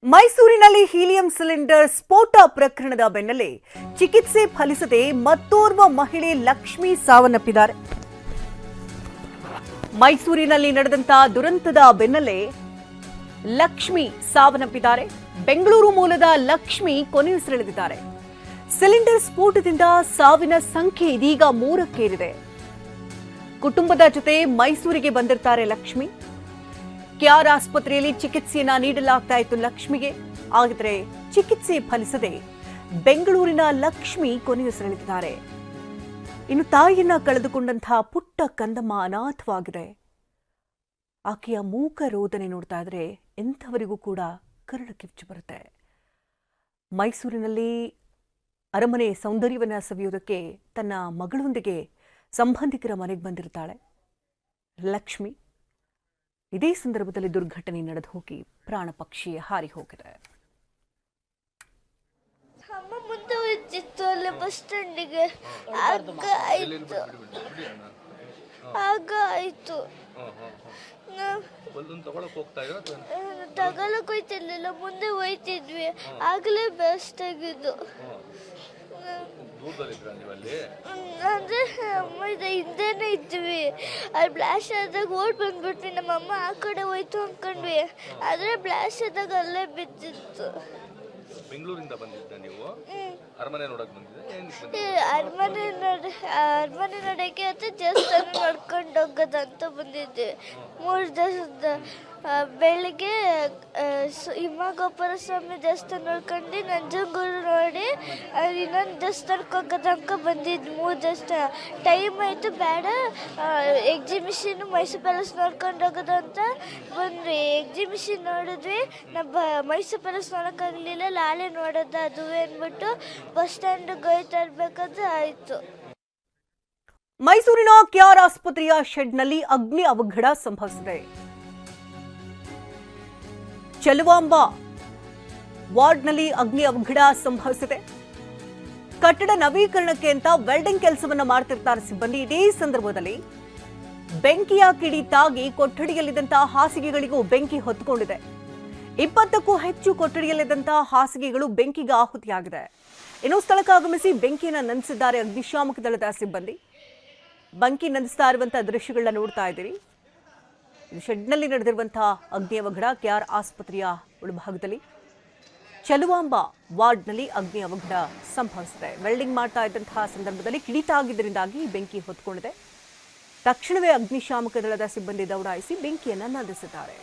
ಮೈಸೂರಿನಲ್ಲಿ helium cylinder ಸ್ಫೋಟ ಪ್ರಕರಣದ ಬೆನ್ನಲ್ಲೇ ಚಿಕಿತ್ಸೆ ಫಲಿಸದೆ ಮತ್ತೋರ್ವ ಮಹಿಳೆ ಲಕ್ಷ್ಮಿ ಸಾವನ್ನಪ್ಪಿದ್ದಾರೆ. ಮೈಸೂರಿನಲ್ಲಿ ನಡೆದಂತ ದುರಂತದ ಬೆನ್ನಲ್ಲೇ ಲಕ್ಷ್ಮಿ ಸಾವನ್ನಪ್ಪಿದ್ದಾರೆ. ಬೆಂಗಳೂರು ಮೂಲದ ಲಕ್ಷ್ಮಿ ಕೊನೆಯುಸಿರೆಳೆದಿದ್ದಾರೆ. ಸಿಲಿಂಡರ್ ಸ್ಫೋಟದಿಂದ ಸಾವಿನ ಸಂಖ್ಯೆ ಇದೀಗ 3ಕ್ಕೇರಿದೆ. ಕುಟುಂಬದ ಜೊತೆ ಮೈಸೂರಿಗೆ ಬಂದಿರ್ತಾರೆ ಲಕ್ಷ್ಮಿ. ಕೆಆರ್ ಆಸ್ಪತ್ರೆಯಲ್ಲಿ ಚಿಕಿತ್ಸೆಯನ್ನ ನೀಡಲಾಗ್ತಾ ಇತ್ತು ಲಕ್ಷ್ಮಿಗೆ. ಆದರೆ ಚಿಕಿತ್ಸೆ ಫಲಿಸದೆ ಬೆಂಗಳೂರಿನ ಲಕ್ಷ್ಮಿ ಕೊನೆಯುಸಿರೆಳೆದಿದ್ದಾರೆ. ಇನ್ನು ತಾಯಿಯನ್ನ ಕಳೆದುಕೊಂಡಂತಹ ಪುಟ್ಟ ಕಂದಮ್ಮ ಅನಾಥವಾಗಿದೆ. ಆಕೆಯ ಮೂಕ ರೋದನೆ ನೋಡ್ತಾ ಇದ್ರೆ ಎಂಥವರಿಗೂ ಕೂಡ ಕರಳು ಕಿಚ್ಚು ಬರುತ್ತೆ. ಮೈಸೂರಿನಲ್ಲಿ ಅರಮನೆ ಸೌಂದರ್ಯವನ್ನ ಸವಿಯೋದಕ್ಕೆ ತನ್ನ ಮಗಳೊಂದಿಗೆ ಸಂಬಂಧಿಕರ ಮನೆಗೆ ಬಂದಿರ್ತಾಳೆ ಲಕ್ಷ್ಮಿ. ಇದೇ ಸಂದರ್ಭದಲ್ಲಿ ದುರ್ಘಟನೆ ನಡೆದು ಹೋಗಿ ಪ್ರಾಣ ಪಕ್ಷಿ ಹಾರಿ ಹೋಗಿದೆ. ಅಮ್ಮ ಮುಂದೆ ಹೋಯ್ತಿತ್ತು ಅಲ್ಲೇ ಬಸ್ ಸ್ಟ್ಯಾಂಡಿಗೆ. ಆಗ ಆಯ್ತು ತಗೊಳಕ್ ಹೋಯ್ತಿರ್ಲಿಲ್ಲ, ಮುಂದೆ ಹೋಯ್ತಿದ್ವಿ. ಆಗ್ಲೇ ಬೆಸ್ಟ್ ಆಗಿದ್ದು ಅಂದ್ರೆ ಅಮ್ಮ ಹಿಂದೆನೇ ಇದ್ವಿ. ಅಲ್ಲಿ ಬ್ಲಾಸ್ಟ್ ಆದಾಗ ಓಡ್ ಬಂದ್ಬಿಟ್ವಿ. ನಮ್ಮಮ್ಮ ಆ ಕಡೆ ಹೋಯ್ತು ಅನ್ಕೊಂಡ್ವಿ, ಆದ್ರೆ ಬ್ಲಾಸ್ಟ್ ಆದಾಗ ಅಲ್ಲೇ ಬಿದ್ದಿತ್ತು. ಬೆಂಗಳೂರಿಂದ ಬಂದಿದ್ದ ನೀವು? ಅರಮನೆ ನೋಡಕ್ ಬಂದಿದ್ದೆ? ಅರಮನೆ ನೋಡಕ್ಕೆ ಅಂತ ದೇವಸ್ಥಾನ ನೋಡ್ಕೊಂಡು ಹೋಗೋದಂತ ಬಂದಿದ್ವಿ. 3 ದಿವಸದ ಬೆಳಿಗ್ಗೆ ಹಿಮಗೋಪುರ ಸ್ವಾಮಿ ದೇವಸ್ಥಾನ ನೋಡ್ಕೊಂಡು ನಂಜನಗೂಡು ನೋಡಿ ಇನ್ನೊಂದು ದೇವಸ್ಥಾನಕ್ಕೆ ಹೋಗೋದಂಕ ಬಂದಿದ್ವಿ. 3 ದೇವಸ್ಥಾನ ಟೈಮ್ ಆಯಿತು, ಬೇಡ ಎಕ್ಸಿಬಿಷನ್ ಮೈಸೂರು ಪ್ಯಾಲೇಸ್ ನೋಡ್ಕೊಂಡು ಹೋಗೋದು ಅಂತ ಬಂದ್ವಿ. ಎಕ್ಸಿಬಿಷನ್ ನೋಡಿದ್ವಿ, ಮೈಸೂರು ಪ್ಯಾಲೇಸ್ ನೋಡೋಕ್ಕಾಗಲಿಲ್ಲ, ಲಾಳೆ ನೋಡೋದು ಅದು ಅಂದ್ಬಿಟ್ಟು ಬಸ್ ಸ್ಟ್ಯಾಂಡಿಗೆ ಹೋಯ್ತಾ ಇರ್ಬೇಕಾದ್ರೆ ಆಯಿತು. ಮೈಸೂರಿನ ಕೆಆರ್ ಆಸ್ಪತ್ರೆಯ ಶೆಡ್ನಲ್ಲಿ ಅಗ್ನಿ ಅವಘಡ ಸಂಭವಿಸಿದೆ. ಚಲುವಾಂಬ ವಾರ್ಡ್ನಲ್ಲಿ ಅಗ್ನಿ ಅವಘಡ ಸಂಭವಿಸಿದೆ. ಕಟ್ಟಡ ನವೀಕರಣಕ್ಕೆ ಅಂತ ವೆಲ್ಡಿಂಗ್ ಕೆಲಸವನ್ನ ಮಾಡ್ತಿರ್ತಾರೆ ಸಿಬ್ಬಂದಿ. ಇದೇ ಸಂದರ್ಭದಲ್ಲಿ ಬೆಂಕಿಯ ಕಿಡಿ ತಾಗಿ ಕೊಠಡಿಯಲ್ಲಿದ್ದಂತಹ ಹಾಸಿಗೆಗಳಿಗೂ ಬೆಂಕಿ ಹೊತ್ತುಕೊಂಡಿದೆ. 20ಕ್ಕೂ ಹೆಚ್ಚು ಕೊಠಡಿಯಲ್ಲಿದ್ದಂತಹ ಹಾಸಿಗೆಗಳು ಬೆಂಕಿಗೆ ಆಹುತಿಯಾಗಿದೆ. ಇನ್ನು ಸ್ಥಳಕ್ಕೆ ಆಗಮಿಸಿ ಬೆಂಕಿಯನ್ನು ನಂದಿಸಿದ್ದಾರೆ ಅಗ್ನಿಶಾಮಕ ದಳದ ಸಿಬ್ಬಂದಿ. ಬೆಂಕಿ ನಂದಿಸ್ತಾ ಇರುವಂತಹ ದೃಶ್ಯಗಳನ್ನ ನೋಡ್ತಾ ಇದ್ದೀರಿ. ಶೆಡ್ನಲ್ಲಿ ನಡೆದಿರುವಂತಹ ಅಗ್ನಿ ಅವಘಡ ಕೆಆರ್ ಆಸ್ಪತ್ರೆಯ ಒಳಭಾಗದಲ್ಲಿ ಚಲುವಾಂಬ ವಾರ್ಡ್ನಲ್ಲಿ ಅಗ್ನಿ ಅವಘಡ ಸಂಭವಿಸಿದೆ. ವೆಲ್ಡಿಂಗ್ ಮಾಡ್ತಾ ಇದ್ದಂತಹ ಸಂದರ್ಭದಲ್ಲಿ ಕಿಡಿತಾಗಿದ್ದರಿಂದಾಗಿ ಬೆಂಕಿ ಹೊತ್ತುಕೊಂಡಿದೆ. ತಕ್ಷಣವೇ ಅಗ್ನಿಶಾಮಕ ದಳದ ಸಿಬ್ಬಂದಿ ದೌಡಾಯಿಸಿ ಬೆಂಕಿಯನ್ನು ನಂದಿಸಿದ್ದಾರೆ.